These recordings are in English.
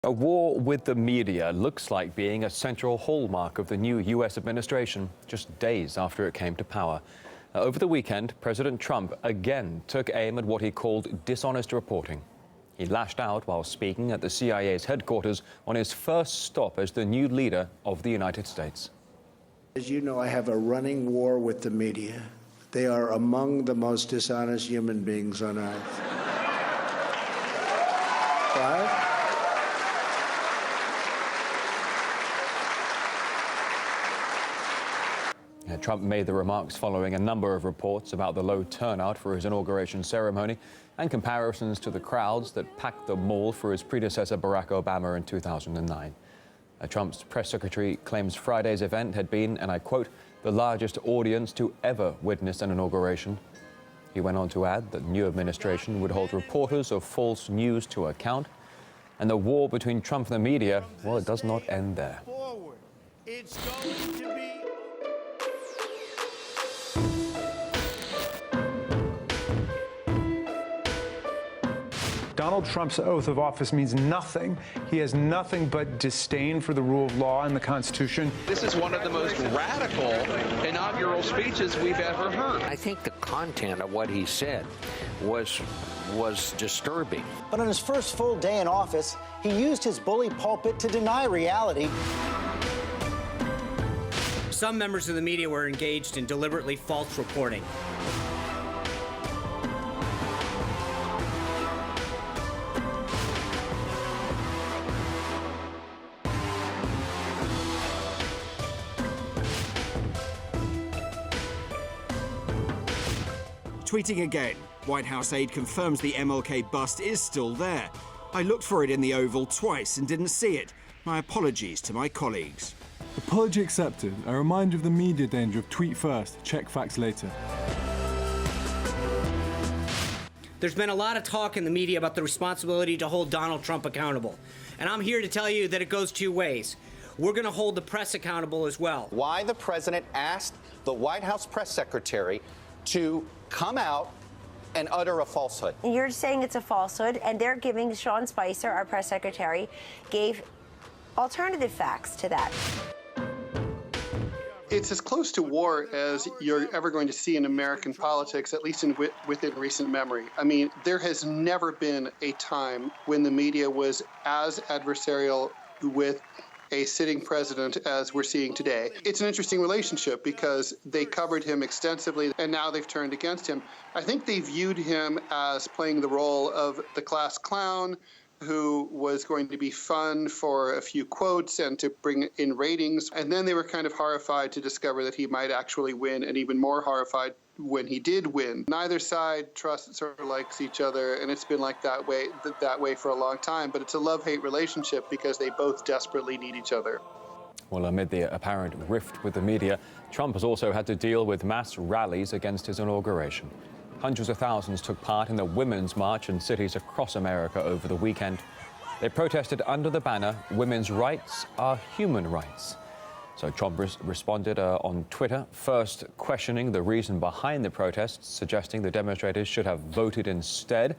A war with the media looks like being a central hallmark of the new U.S. administration, just days after it came to power. Over the weekend, President Trump again took aim at what he called dishonest reporting. He lashed out while speaking at the CIA's headquarters on his first stop as the new leader of the United States. As you know, I have a running war with the media. They are among the most dishonest human beings on earth. Right? Trump made the remarks following a number of reports about the low turnout for his inauguration ceremony and comparisons to the crowds that packed the mall for his predecessor Barack Obama in 2009. Trump's press secretary claims Friday's event had been, and I quote, the largest audience to ever witness an inauguration. He went on to add that the new administration would hold reporters of false news to account. And the war between Trump and the media, well, it does not end there. It's going to be... Donald Trump's oath of office means nothing. He has nothing but disdain for the rule of law and the Constitution. This is one of the most radical inaugural speeches we've ever heard. I think the content of what he said was disturbing. But on his first full day in office, he used his bully pulpit to deny reality. Some members of the media were engaged in deliberately false reporting. Tweeting again, White House aide confirms the MLK bust is still there. I looked for it in the Oval twice and didn't see it. My apologies to my colleagues. Apology accepted. A reminder of the media danger of tweet first, check facts later. There's been a lot of talk in the media about the responsibility to hold Donald Trump accountable. And I'm here to tell you that it goes two ways. We're going to hold the press accountable as well. Why the president asked the White House press secretary to come out and utter a falsehood. You're saying it's a falsehood, and they're giving Sean Spicer, our press secretary, gave alternative facts to that. It's as close to war as you're ever going to see in American politics, at least within recent memory. I mean, there has never been a time when the media was as adversarial with a sitting president as we're seeing today. It's an interesting relationship because they covered him extensively and now they've turned against him. I think they viewed him as playing the role of the class clown who was going to be fun for a few quotes and to bring in ratings. And then they were kind of horrified to discover that he might actually win, and even more horrified when he did win. Neither side trusts or likes each other, and it's been like that way for a long time. But it's a love-hate relationship because they both desperately need each other. Well, amid the apparent rift with the media, Trump has also had to deal with mass rallies against his inauguration. Hundreds of thousands took part in the Womensmarch in cities across America over the weekend. They protested under the banner, "Women's rights are human rights." So Trump responded on Twitter, first questioning the reason behind the protests, suggesting the demonstrators should have voted instead.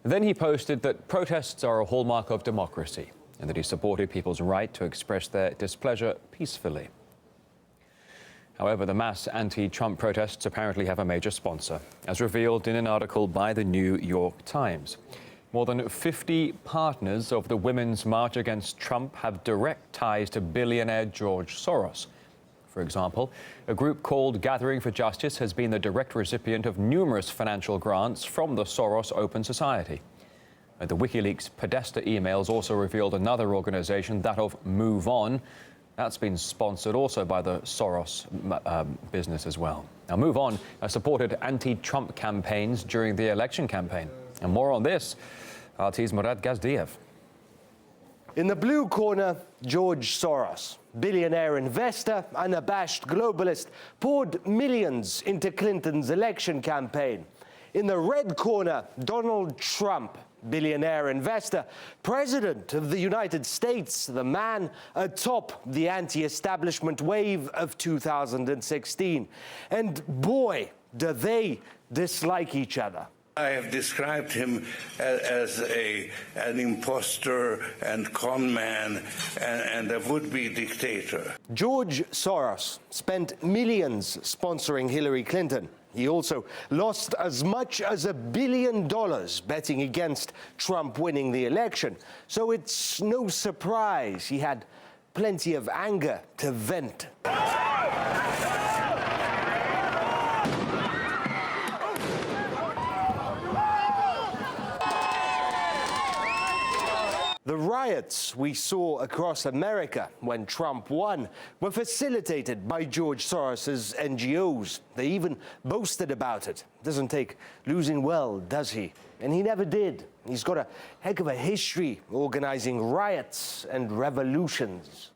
Then he posted that protests are a hallmark of democracy and that he supported people's right to express their displeasure peacefully. However, the mass anti-Trump protests apparently have a major sponsor, as revealed in an article by the New York Times. More than 50 partners of the Women's March against Trump have direct ties to billionaire George Soros. For example, a group called Gathering for Justice has been the direct recipient of numerous financial grants from the Soros Open Society. The WikiLeaks Podesta emails also revealed another organization, that of Move On. That's been sponsored also by the Soros business as well. Now, Move On supported anti-Trump campaigns during the election campaign. And more on this, RT's Murad Gazdiev. In the blue corner, George Soros, billionaire investor, unabashed globalist, poured millions into Clinton's election campaign. In the red corner, Donald Trump, billionaire investor, president of the United States, the man atop the anti-establishment wave of 2016. And boy, do they dislike each other. I have described him as an imposter and con man and a would-be dictator. George Soros spent millions sponsoring Hillary Clinton. He also lost as much as $1 billion betting against Trump winning the election. So it's no surprise he had plenty of anger to vent. The riots we saw across America when Trump won were facilitated by George Soros' NGOs. They even boasted about it. Doesn't take losing well, does he? And he never did. He's got a heck of a history organizing riots and revolutions.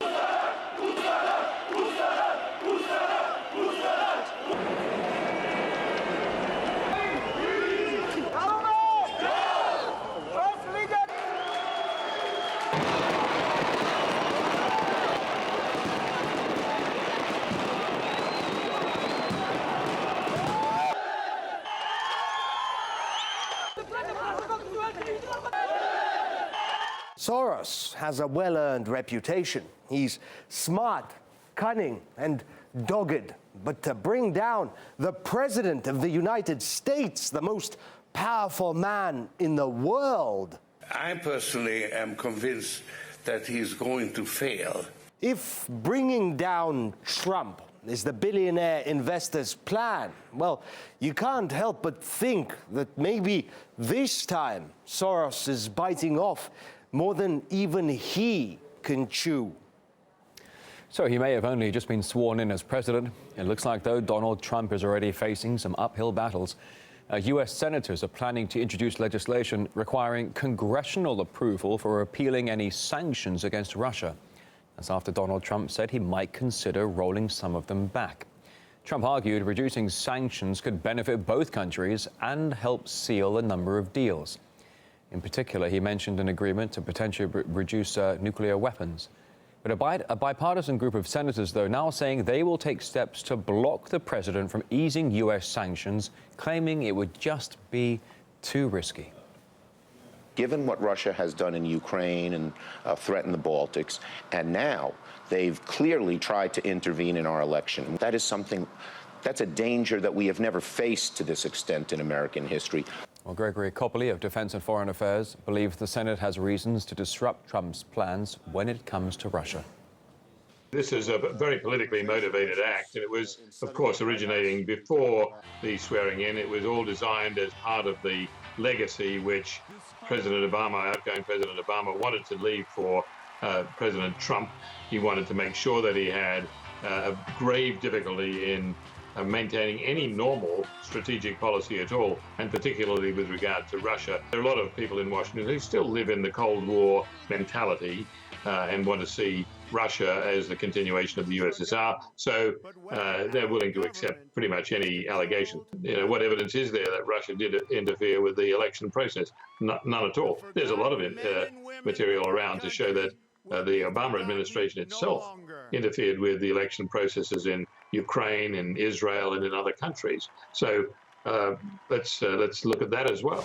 Soros has a well-earned reputation. He's smart, cunning, and dogged. But to bring down the President of the United States, the most powerful man in the world... I personally am convinced that he's going to fail. If bringing down Trump is the billionaire investor's plan, well, you can't help but think that maybe this time Soros is biting off more than even he can chew. So he may have only just been sworn in as president. It looks like, though, Donald Trump is already facing some uphill battles. U.S. senators are planning to introduce legislation requiring congressional approval for repealing any sanctions against Russia. That's after Donald Trump said he might consider rolling some of them back. Trump argued reducing sanctions could benefit both countries and help seal a number of deals. In particular, he mentioned an agreement to potentially reduce nuclear weapons. But a bipartisan group of senators, though, now saying they will take steps to block the president from easing U.S. sanctions, claiming it would just be too risky. Given what Russia has done in Ukraine and threatened the Baltics, and now they've clearly tried to intervene in our election, that is something, that's a danger that we have never faced to this extent in American history. Well, Gregory Copley of Defense and Foreign Affairs believes the Senate has reasons to disrupt Trump's plans when it comes to Russia. This is a very politically motivated act, and it was, of course, originating before the swearing in. It was all designed as part of the legacy which President Obama, outgoing President Obama, wanted to leave for President Trump. He wanted to make sure that he had a grave difficulty in maintaining any normal strategic policy at all, and particularly with regard to Russia. There are a lot of people in Washington who still live in the Cold War mentality and want to see Russia as the continuation of the USSR, so they're willing to accept pretty much any allegation. You know, what evidence is there that Russia did interfere with the election process? None at all. There's a lot of material around to show that the Obama administration itself interfered with the election processes in Ukraine, in Israel, and in other countries. So let's look at that as well.